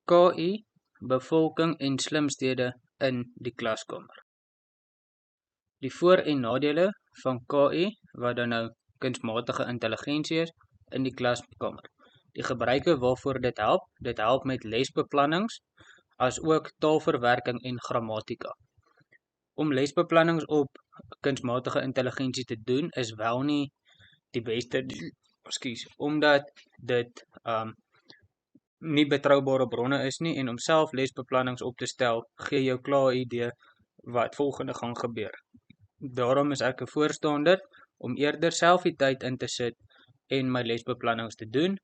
KI, bevolking en slimstede in die klaskamer. Die voor- en nadele van KI, wat dan nou kunsmatige intelligensie is, in die klaskamer. Die gebruike waarvoor dit help met lesbeplannings, as ook taalverwerking en grammatika. Om lesbeplannings op kunsmatige intelligensie te doen, is wel nie die beste, omdat dit nie betroubare bronne is nie, en om self lesbeplannings op te stel, gee jou klaar 'n idee wat volgende gaan gebeur. Daarom is ek 'n voorstander om eerder self die tyd in te sit en my lesbeplannings te doen,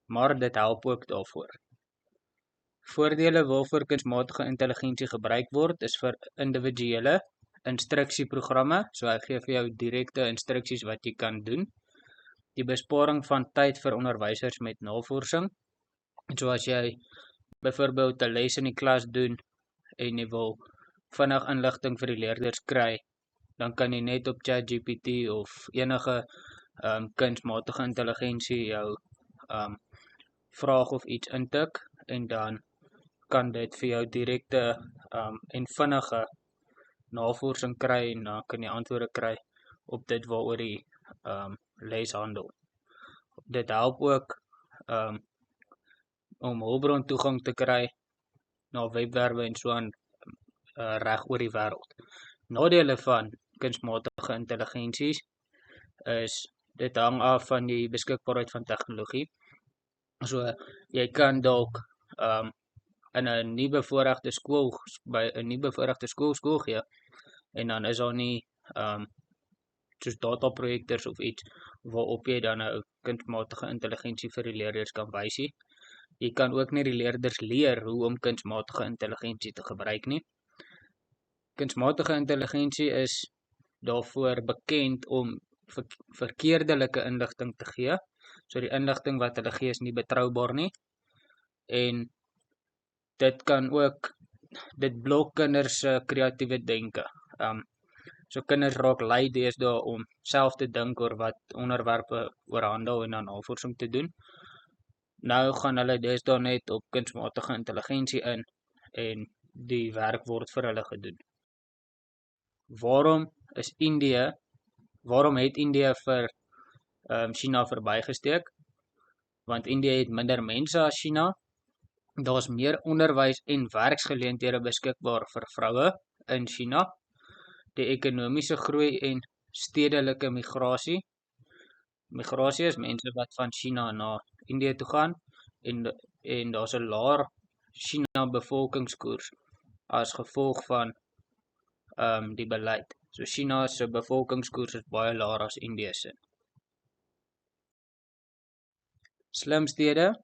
maar dit help ook daarvoor. Voordele waarvoor kunsmatige intelligensie gebruik word, is vir individuele instruksieprogramme, so hy gee vir jou direkte instruksies wat jy kan doen. Die besparing van tyd vir onderwysers met navorsing, so as jy byvoorbeeld 'n les in die klas doen en jy wil vinnig inligting vir die leerders kry, dan kan jy net op ChatGPT of enige kunsmatige intelligensie jou vraag of iets intik, en dan kan dit vir jou direkte en vinnige navorsing kry, en dan kan jy antwoorde kry op dit waaroor die les handel. Dit help ook om hulpbron toegang te kry na webwerwe en so aan reg oor die wêreld. Nadele van kunsmatige intelligensies is, dit hang af van die beskikbaarheid van tegnologie. So jy kan dalk in 'n nie bevoorregte skool by 'n nie bevoorregte skool gee, en dan is daar nie soos dataprojektors of iets waarop jy dan nou kunsmatige intelligensie vir die leerders kan wys nie. Jy kan ook nie die leerders leer hoe om kunsmatige intelligensie te gebruik nie. Kunsmatige intelligensie is daarvoor bekend om verkeerdelike inligting te gee. So die inligting wat hulle gee is nie betroubaar nie. En dit blok kinders se kreatiewe denke. So kinders raak lui deesdae om self te dink oor wat onderwerpe oorhandel en dan navorsing te doen. Nou gaan hulle deesdae net op kunsmatige intelligensie in, en die werk word vir hulle gedoen. Waarom het Indië vir China verbygesteek? Want Indië het minder mense as China. Daar's meer onderwys en werksgeleenthede beskikbaar vir vroue in China. Die ekonomiese groei en stedelike migrasie. Migrasie is mense wat van China na Indië toe gaan, en daar's 'n laer China bevolkingskoers as gevolg van die beleid. So China se bevolkingskoers is baie laer as Indië se. Slimstede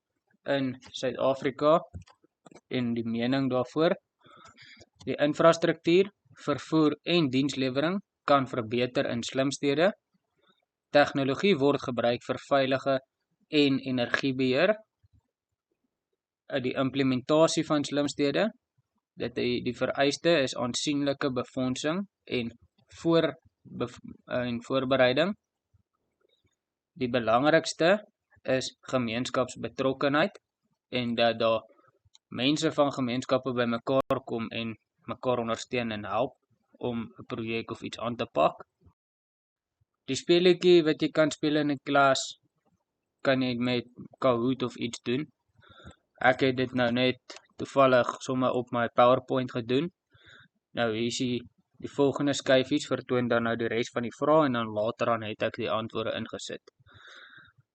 in Suid-Afrika en die mening daarvoor. Die infrastruktuur, vervoer en dienslewering kan verbeter in slimstede. Tegnologie word gebruik vir veilige en energiebeheer. Die implementasie van slimstede, die vereiste is aansienlike befondsing en voorbereiding. Die belangrikste is gemeenskapsbetrokkenheid, en dat daar mense van gemeenskappe bymekaar kom en mekaar ondersteun en help om 'n projek of iets aan te pak. Die speletjie wat jy kan speel in 'n klas, kan jy met Kahoot of iets doen. Ek het dit nou net toevallig sommer op my PowerPoint gedoen. Nou hier is die volgende skyfies vertoon dan nou die res van die vrae, en dan later aan het ek die antwoorde ingesit.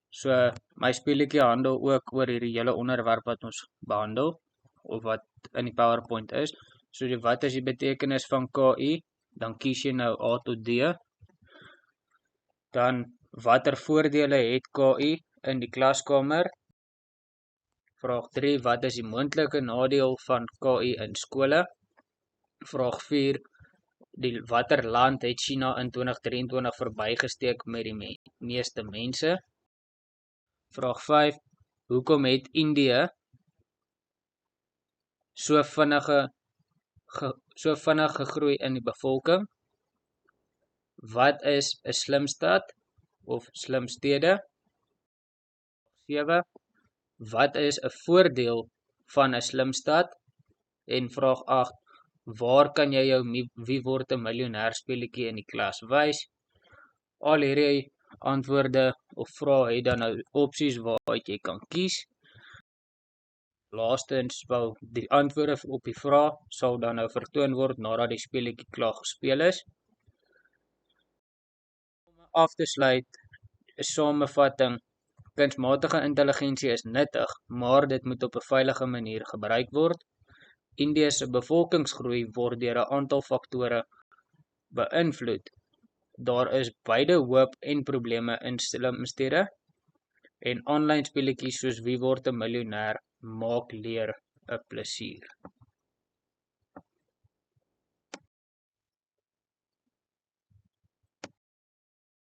So my speletjie handel ook oor hierdie hele onderwerp wat ons behandel, of wat in die PowerPoint is. So wat is die betekenis van KI? Dan kies jy nou A tot D. Dan watter voordele het KI in die klaskamer? Vraag 3, wat is die moontlike nadeel van KI in skole? Vraag 4, watter land het China in 2023 verbygesteek met die meeste mense? Vraag 5, hoekom het Indië so vinnig gegroei in die bevolking? Wat is 'n slim stad of slimstede? 7, wat is 'n voordeel van 'n slim stad? En vraag 8, waar kan jy jou wie word 'n miljonair speletjie in die klas wys? Al hierdie antwoorde of vrae het dan nou opsies waaruit jy kan kies. Laastens sal die antwoorde op die vraag sal dan nou vertoon word nadat die speletjie klaar gespeel is. Om af te sluit, 'n samevatting: kunsmatige intelligensie is nuttig, maar dit moet op 'n veilige manier gebruik word. Indië se bevolkingsgroei word deur 'n aantal faktore beïnvloed. Daar is beide hoop en probleme in slimstede, en aanlyn speletjies soos Wie word 'n miljonair maak leer 'n plesier.